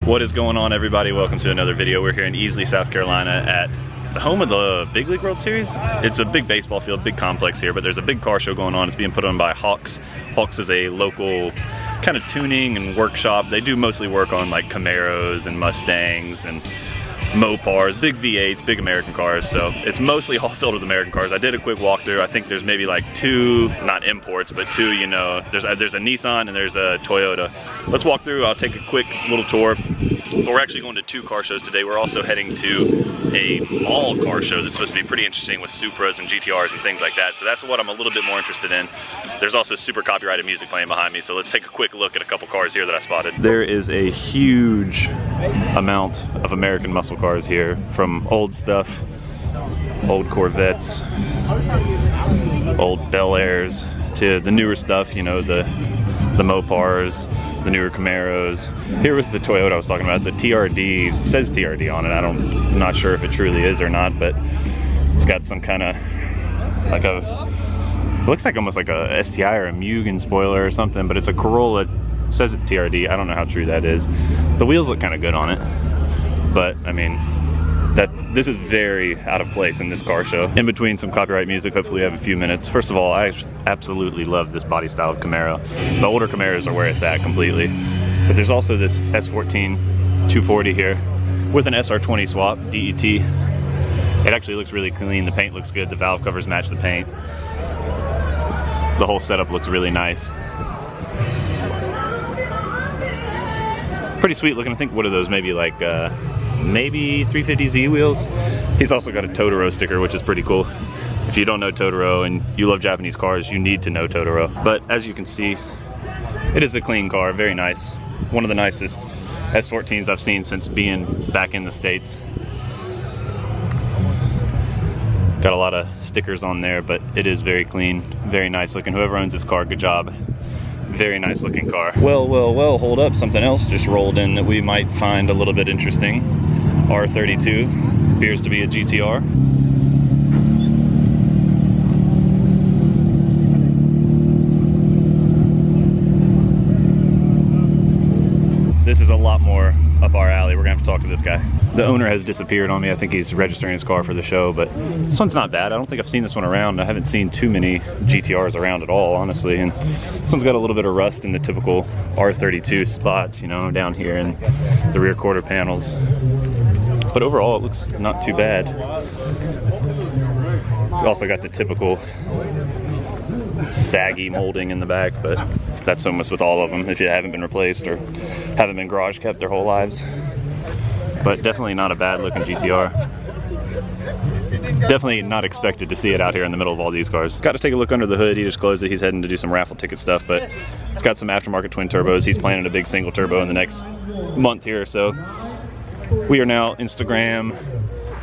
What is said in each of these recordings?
What is going on, everybody? Welcome to another video. We're here in Easley, South Carolina at the home of the Big League World Series. It's a big baseball field, big complex here, but there's a big car show going on. It's being put on by Hawks. Hawks is a local kind of tuning and workshop. They do mostly work on like Camaros and Mustangs and Mopars, big V8s, big American cars. So it's mostly all filled with American cars. I did a quick walkthrough. I think there's maybe like two, not imports, but two, you know, there's a Nissan and there's a Toyota. Let's walk through. I'll take a quick little tour. But we're actually going to two car shows today. We're also heading to a mall car show that's supposed to be pretty interesting with Supras and GTRs and things like that. So that's what I'm a little bit more interested in. There's also super copyrighted music playing behind me. So let's take a quick look at a couple cars here that I spotted. There is a huge amount of American muscle cars here, from old stuff, old Corvettes, old Bel Airs, to the newer stuff, you know, the Mopars, the newer Camaros. Here was the Toyota I was talking about. It's a TRD. It says TRD on it. I'm not sure if it truly is or not, but it's got some kind of like it looks like almost like a STI or a Mugen spoiler or something, but it's a Corolla. It says it's TRD. I don't know how true that is. The wheels look kind of good on it, but I mean, this is very out of place in this car show. In between some copyright music, hopefully we have a few minutes. First of all, I absolutely love this body style of Camaro. The older Camaros are where it's at completely. But there's also this S14 240 here with an SR20 swap, DET. It actually looks really clean. The paint looks good. The valve covers match the paint. The whole setup looks really nice. Pretty sweet looking. I think, what are those, maybe like maybe 350Z wheels. He's also got a Totoro sticker, which is pretty cool. If you don't know Totoro and you love Japanese cars, you need to know Totoro. But as you can see, it is a clean car, very nice. One of the nicest S14s I've seen since being back in the States. Got a lot of stickers on there, but it is very clean, very nice looking. Whoever owns this car, good job. Very nice looking car. Well, hold up. Something else just rolled in that we might find a little bit interesting. R32, appears to be a GTR. This is a lot more up our alley. We're gonna have to talk to this guy. The owner has disappeared on me. I think he's registering his car for the show, but this one's not bad. I don't think I've seen this one around. I haven't seen too many GTRs around at all, honestly. And this one's got a little bit of rust in the typical R32 spots, you know, down here in the rear quarter panels. But overall, it looks not too bad. It's also got the typical saggy molding in the back, but that's almost with all of them if you haven't been replaced or haven't been garage kept their whole lives. But definitely not a bad looking GTR. Definitely not expected to see it out here in the middle of all these cars. Got to take a look under the hood. He just closed it. He's heading to do some raffle ticket stuff, but it's got some aftermarket twin turbos. He's planning a big single turbo in the next month here or so. We are now Instagram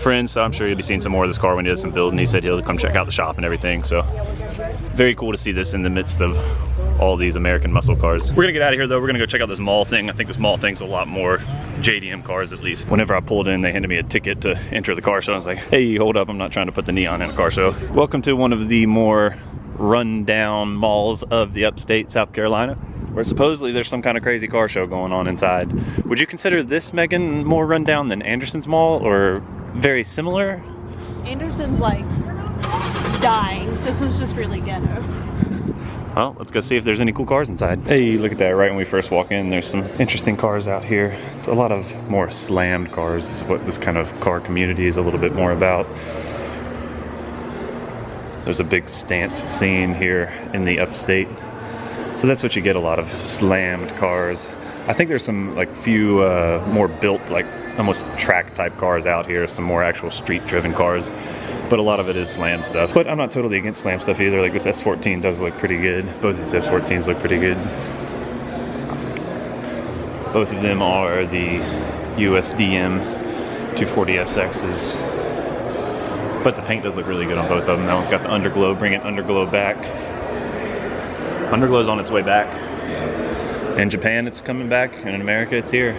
friends, so I'm sure you'll be seeing some more of this car when he does some building. He said he'll come check out the shop and everything, so very cool to see this in the midst of all these American muscle cars. We're gonna get out of here though. We're gonna go check out this mall thing. I think this mall thing's a lot more JDM cars, at least. Whenever I pulled in, they handed me a ticket to enter the car show. I was like, hey, hold up, I'm not trying to put the neon in a car show. Welcome to one of the more run-down malls of the upstate South Carolina, where supposedly there's some kind of crazy car show going on inside. Would you consider this, Megan, more run-down than Anderson's Mall, or very similar? Anderson's like dying. This one's just really ghetto. Well, let's go see if there's any cool cars inside. Hey, look at that. Right when we first walk in, there's some interesting cars out here. It's a lot of more slammed cars. This is what this kind of car community is a little bit more about. There's a big stance scene here in the upstate. So that's what you get, a lot of slammed cars. I think there's some like few more built, like almost track type cars out here, some more actual street driven cars, but a lot of it is slam stuff. But I'm not totally against slam stuff either. Like this S14 does look pretty good. Both these S14s look pretty good. Both of them are the USDM 240SXs, but the paint does look really good on both of them. That one's got the underglow, bringing underglow back. Underglow's on its way back. In Japan, it's coming back, and in America, it's here.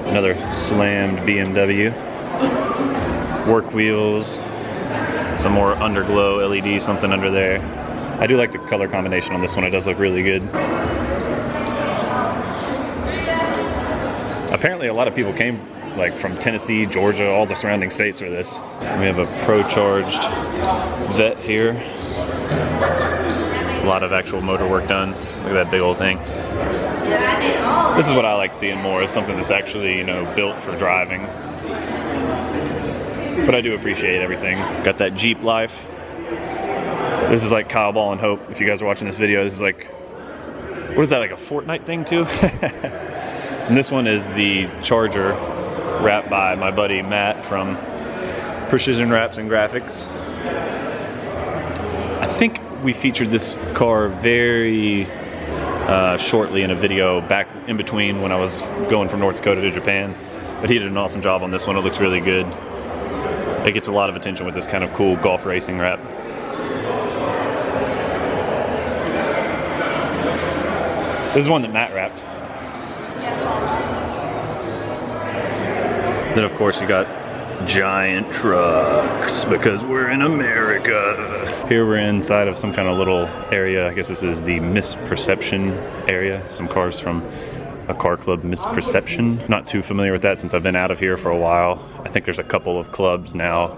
Another slammed BMW. Work wheels, some more underglow LED, something under there. I do like the color combination on this one. It does look really good. Apparently a lot of people came like from Tennessee, Georgia, all the surrounding states for this. We have a pro-charged vet here. A lot of actual motor work done. Look at that big old thing. This is what I like seeing more, is something that's actually, you know, built for driving. But I do appreciate everything. Got that Jeep life. This is like Kyle Ball and Hope. If you guys are watching this video, this is like, what is that, like a Fortnite thing too? And this one is the Charger, wrapped by my buddy Matt from Precision Wraps and Graphics. I think we featured this car very shortly in a video back in between when I was going from North Dakota to Japan, but he did an awesome job on this one. It looks really good. It gets a lot of attention with this kind of cool golf racing wrap. This is one that Matt wrapped. Then of course you got giant trucks, because we're in America. Here we're inside of some kind of little area. I guess this is the Misperception area. Some cars from a car club, Misperception. Not too familiar with that since I've been out of here for a while. I think there's a couple of clubs now,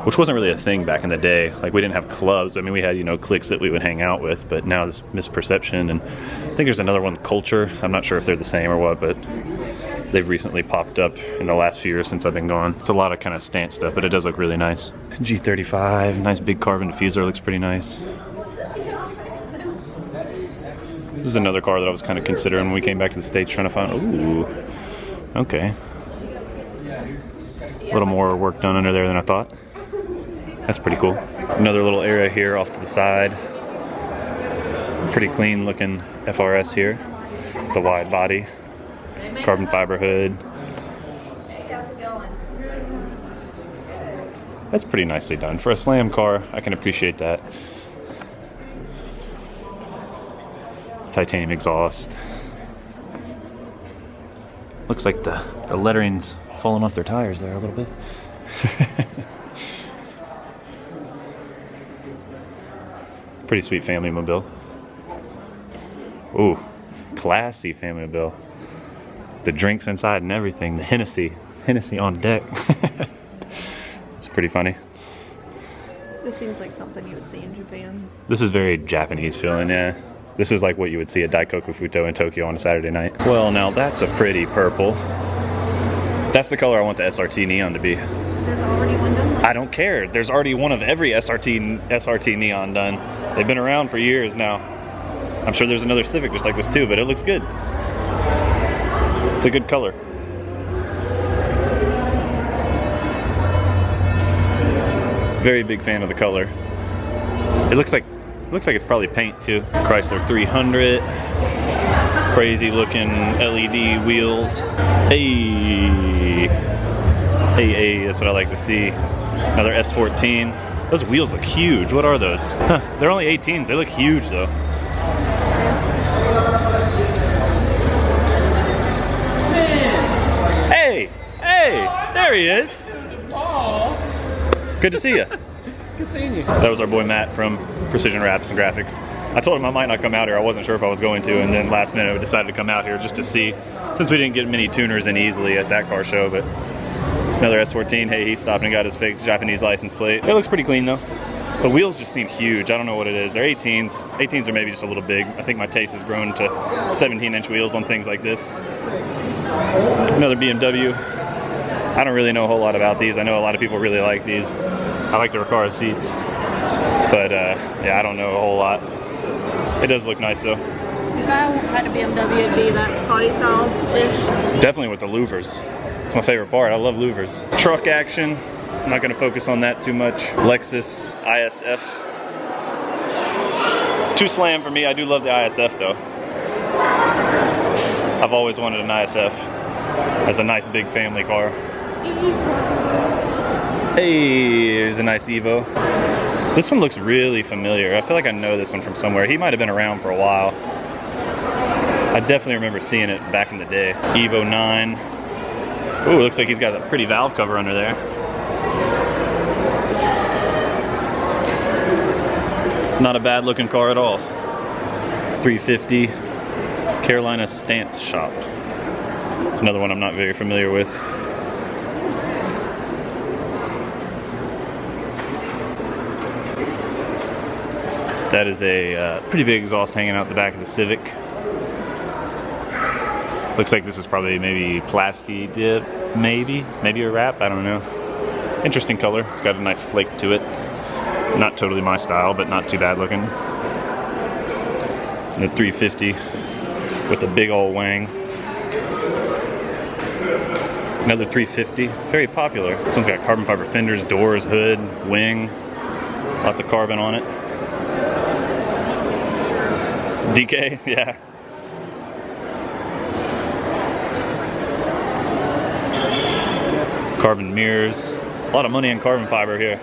which wasn't really a thing back in the day. Like, we didn't have clubs. I mean, we had, you know, cliques that we would hang out with, but now this Misperception, and I think there's another one, Culture. I'm not sure if they're the same or what, but they've recently popped up in the last few years since I've been gone. It's a lot of kind of stance stuff, but it does look really nice. G35, nice big carbon diffuser, looks pretty nice. This is another car that I was kind of considering when we came back to the States, trying to find, ooh, okay. A little more work done under there than I thought. That's pretty cool. Another little area here off to the side. Pretty clean looking FRS here. The wide body. Carbon fiber hood. That's pretty nicely done. For a slam car, I can appreciate that. Titanium exhaust. Looks like the lettering's falling off their tires there a little bit. Pretty sweet family mobile. Ooh, classy family mobile. The drinks inside and everything. The Hennessy on deck. It's pretty funny. This seems like something you would see in Japan. This is very Japanese feeling, yeah. This is like what you would see at Daikoku Futo in Tokyo on a Saturday night. Well, now that's a pretty purple. That's the color I want the SRT Neon to be. There's already one done? I don't care. There's already one of every SRT Neon done. They've been around for years now. I'm sure there's another Civic just like this too, but it looks good. It's a good color. Very big fan of the color. It looks like it's probably paint too. Chrysler 300. Crazy looking LED wheels. Hey, that's what I like to see. Another S14. Those wheels look huge. What are those? Huh, they're only 18s. They look huge though. Hey, there he is. Good to see you. Good seeing you. That was our boy Matt from Precision Wraps and Graphics. I told him I might not come out here. I wasn't sure if I was going to, and then last minute I decided to come out here just to see, since we didn't get many tuners in easily at that car show. But another S14. Hey, he stopped and got his fake Japanese license plate. It looks pretty clean though. The wheels just seem huge. I don't know what it is. They're 18s. 18s are maybe just a little big. I think my taste has grown to 17-inch wheels on things like this. Another BMW. I don't really know a whole lot about these. I know a lot of people really like these. I like the Recaro seats, but yeah, I don't know a whole lot. It does look nice though. If I had a BMW, it'd be that body style-ish. Definitely with the louvers. It's my favorite part. I love louvers. Truck action. I'm not going to focus on that too much. Lexus ISF. Too slam for me. I do love the ISF though. I've always wanted an ISF as a nice big family car. Hey, there's a nice Evo. This one looks really familiar. I feel like I know this one from somewhere. He might have been around for a while. I definitely remember seeing it back in the day. Evo 9. Ooh, looks like he's got a pretty valve cover under there. Not a bad looking car at all. 350 Carolina Stance Shop. Another one I'm not very familiar with. That is a pretty big exhaust hanging out the back of the Civic. Looks like this is probably maybe plasti dip, maybe a wrap, I don't know. Interesting color, it's got a nice flake to it. Not totally my style, but not too bad looking. And the 350 with a big old wang. Another 350, very popular. This one's got carbon fiber fenders, doors, hood, wing, lots of carbon on it. DK, yeah. Carbon mirrors, a lot of money in carbon fiber here.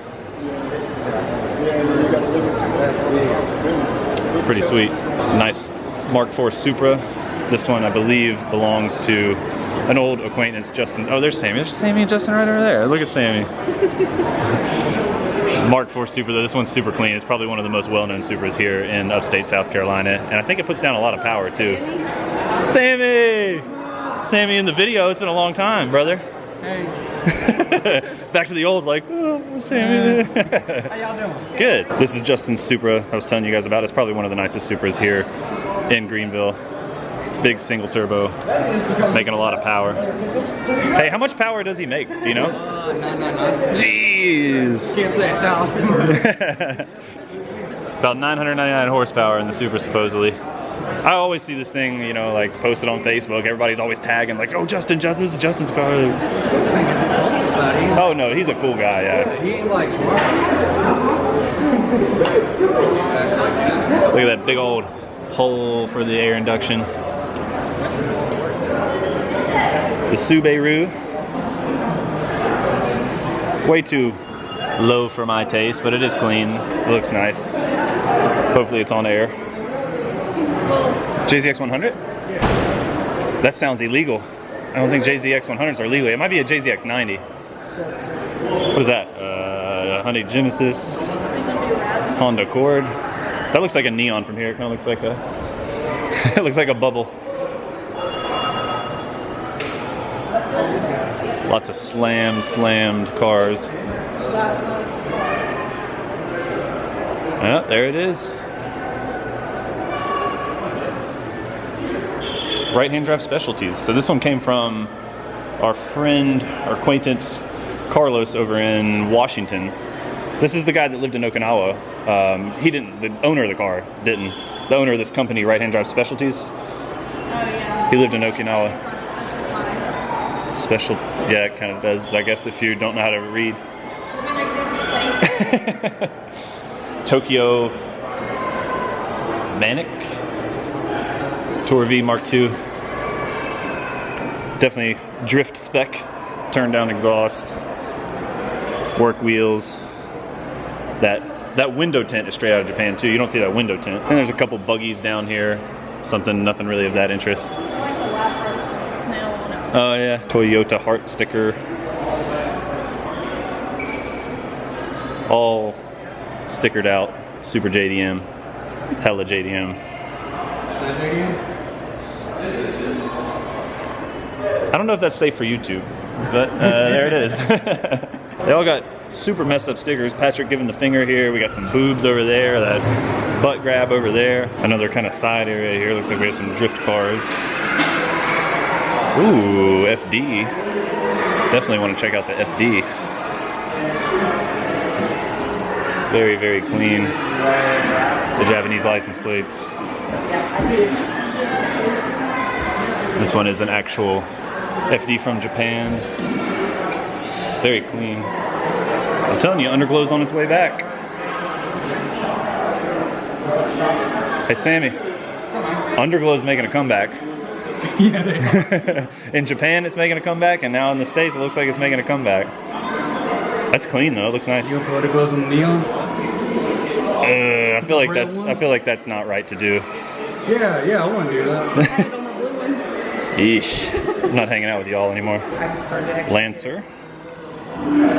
It's pretty sweet. Nice Mark IV Supra. This one I believe belongs to an old acquaintance, Justin. Oh, there's Sammy. There's Sammy and Justin right over there. Look at Sammy. Mark IV Supra, this one's super clean. It's probably one of the most well-known Supras here in upstate South Carolina. And I think it puts down a lot of power too. Sammy! Sammy in the video, it's been a long time, brother. Hey. Back to the old, like, oh, Sammy. How y'all doing? Good. This is Justin's Supra I was telling you guys about. It's probably one of the nicest Supras here in Greenville. Big single turbo, making a lot of power. Hey, how much power does he make? Do you know? 999. Jeez. Can't say 1,000. About 999 horsepower in the Supra, supposedly. I always see this thing, you know, like posted on Facebook. Everybody's always tagging, like, oh, Justin, this is Justin's car. Oh, no, he's a cool guy, yeah. He ain't like Look at that big old hole for the air induction. The Subaru. Way too low for my taste, but it is clean. It looks nice. Hopefully it's on air. JZX 100? That sounds illegal. I don't think JZX 100s are legal. It might be a JZX 90. What is that? Hyundai Genesis, Honda Accord. That looks like a neon from here. It kind of looks like a, it looks like a bubble. Lots of slammed cars. Yeah, there it is. Right-hand drive specialties. So this one came from our friend, our acquaintance, Carlos over in Washington. This is the guy that lived in Okinawa. He didn't, the owner of the car didn't. The owner of this company, Right-hand Drive Specialties. He lived in Okinawa. Special, yeah, it kind of does, I guess, if you don't know how to read. Tokyo Manic. Tour V Mark II. Definitely drift spec. Turn down exhaust. Work wheels. That window tint is straight out of Japan too. You don't see that window tint. And there's a couple buggies down here. Nothing really of that interest. Oh yeah, Toyota heart sticker. All stickered out. Super JDM. Hella JDM. I don't know if that's safe for YouTube, but there it is. They all got super messed up stickers. Patrick giving the finger here. We got some boobs over there, that butt grab over there. Another kind of side area here. Looks like we have some drift cars. Ooh, FD. Definitely want to check out the FD. Very, very clean. The Japanese license plates. This one is an actual FD from Japan. Very clean. I'm telling you, underglow's on its way back. Hey Sammy, underglow's making a comeback. Yeah, they are. In Japan it's making a comeback, and now in the States it looks like it's making a comeback. That's clean though, it looks nice. You want to put underglows on the neon? I feel like that's not right to do. Yeah, I want to do that. Eesh. I'm not hanging out with y'all anymore. Lancer.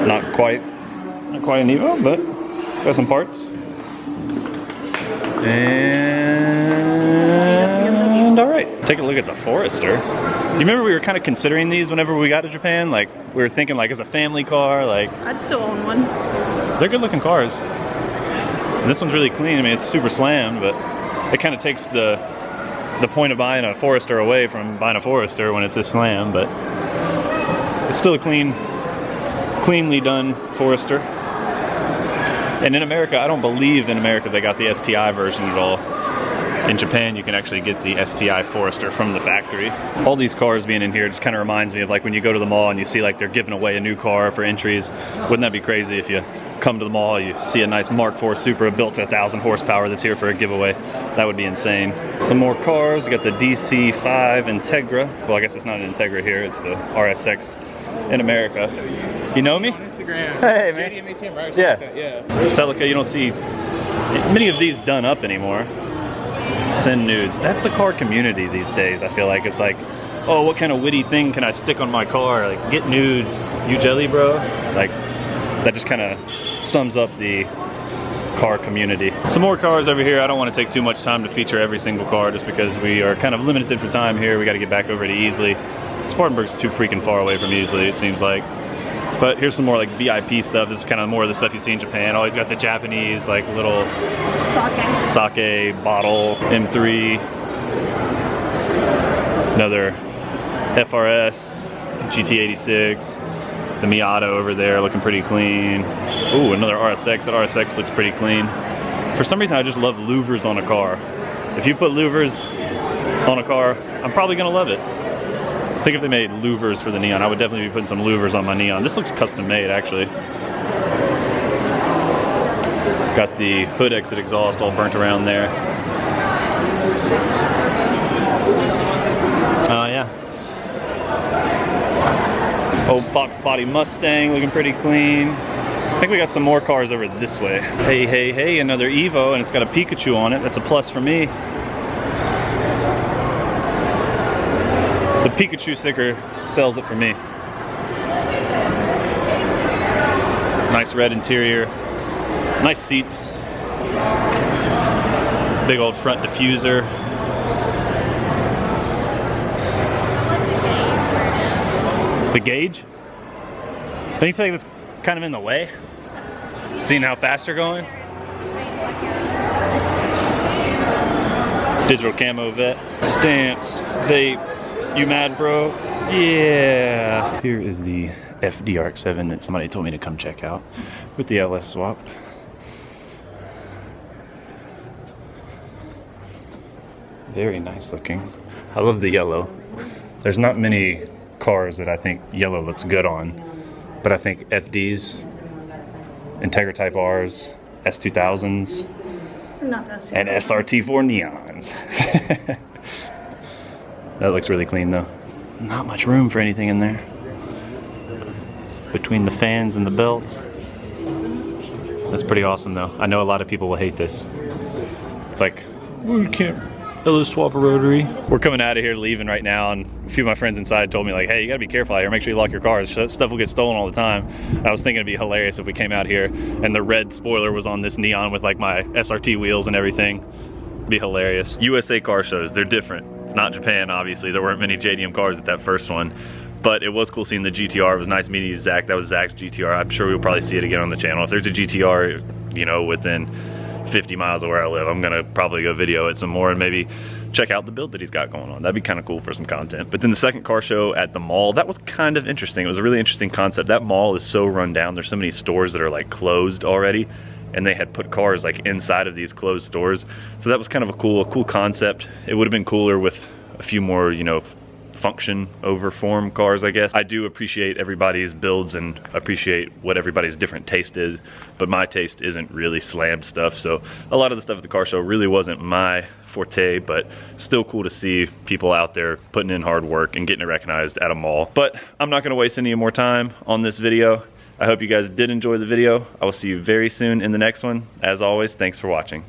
Not quite an Evo, but got some parts. And all right. Take a look at the Forester. You remember we were kind of considering these whenever we got to Japan? Like, we were thinking like as a family car, like... I'd still own one. They're good looking cars. And this one's really clean. I mean, it's super slammed, but it kind of takes the point of buying a Forester away from buying a Forester when it's this slam, but it's still a cleanly done Forester. And in America, I don't believe in America they got the STI version at all. In Japan, you can actually get the STI Forester from the factory. All these cars being in here just kind of reminds me of like when you go to the mall and you see like they're giving away a new car for entries. Wouldn't that be crazy if you come to the mall, you see a nice Mark IV Supra built to 1,000 horsepower that's here for a giveaway? That would be insane. Some more cars. We got the DC5 Integra. Well, I guess it's not an Integra here. It's the RSX in America. You know me? On Instagram. Hey, man. JDM right? Yeah. Yeah. Celica, you don't see many of these done up anymore. Send nudes. That's the car community these days. I feel like it's like, oh, what kind of witty thing can I stick on my car? Like, get nudes. You jelly, bro? Like, that just kind of sums up the car community. Some more cars over here. I don't want to take too much time to feature every single car just because we are kind of limited for time here. We got to get back over to Easley. Spartanburg's too freaking far away from Easley, it seems like. But here's some more like VIP stuff. This is kind of more of the stuff you see in Japan. Always got the Japanese like little sake bottle M3. Another FRS GT86. The Miata over there looking pretty clean. Ooh, another RSX. That RSX looks pretty clean. For some reason, I just love louvers on a car. If you put louvers on a car, I'm probably gonna love it. I think if they made louvers for the Neon, I would definitely be putting some louvers on my Neon. This looks custom made, actually. Got the hood exit exhaust all burnt around there. Oh, yeah. Old Fox body Mustang looking pretty clean. I think we got some more cars over this way. Hey, hey, hey, another Evo, and it's got a Pikachu on it. That's a plus for me. The Pikachu sticker sells it for me. Nice red interior, nice seats, big old front diffuser. The gauge? Don't you feel like that's kind of in the way? Seeing how fast you're going? Digital camo vet. Stance, vape. You mad, bro? Yeah. Here is the FDRX7 that somebody told me to come check out with the LS swap. Very nice looking. I love the yellow. There's not many cars that I think yellow looks good on, but I think FDs, Integra Type Rs, S2000s, and SRT4 Neons. That looks really clean though. Not much room for anything in there. Between the fans and the belts. That's pretty awesome though. I know a lot of people will hate this. It's like, well, you can't LS swap a rotary. We're coming out of here leaving right now, and a few of my friends inside told me like, hey, you gotta be careful out here, make sure you lock your cars. That stuff will get stolen all the time. I was thinking it'd be hilarious if we came out here and the red spoiler was on this Neon with like my SRT wheels and everything. It'd be hilarious. USA car shows, they're different. It's not Japan, obviously. There weren't many JDM cars at that first one, but it was cool seeing the GTR. It was nice meeting you, Zach. That was Zach's GTR. I'm sure we'll probably see it again on the channel. If there's a GTR, you know, within 50 miles of where I live, I'm gonna probably go video it some more and maybe check out the build that he's got going on. That'd be kind of cool for some content. But then the second car show at the mall, that was kind of interesting. It was a really interesting concept. That mall is so run down. There's so many stores that are like closed already, and they had put cars like inside of these closed stores. So that was kind of a cool concept. It would have been cooler with a few more, you know, function over form cars, I guess. I do appreciate everybody's builds and appreciate what everybody's different taste is, but my taste isn't really slammed stuff. So a lot of the stuff at the car show really wasn't my forte, but still cool to see people out there putting in hard work and getting it recognized at a mall. But I'm not gonna waste any more time on this video. I hope you guys did enjoy the video. I will see you very soon in the next one. As always, thanks for watching.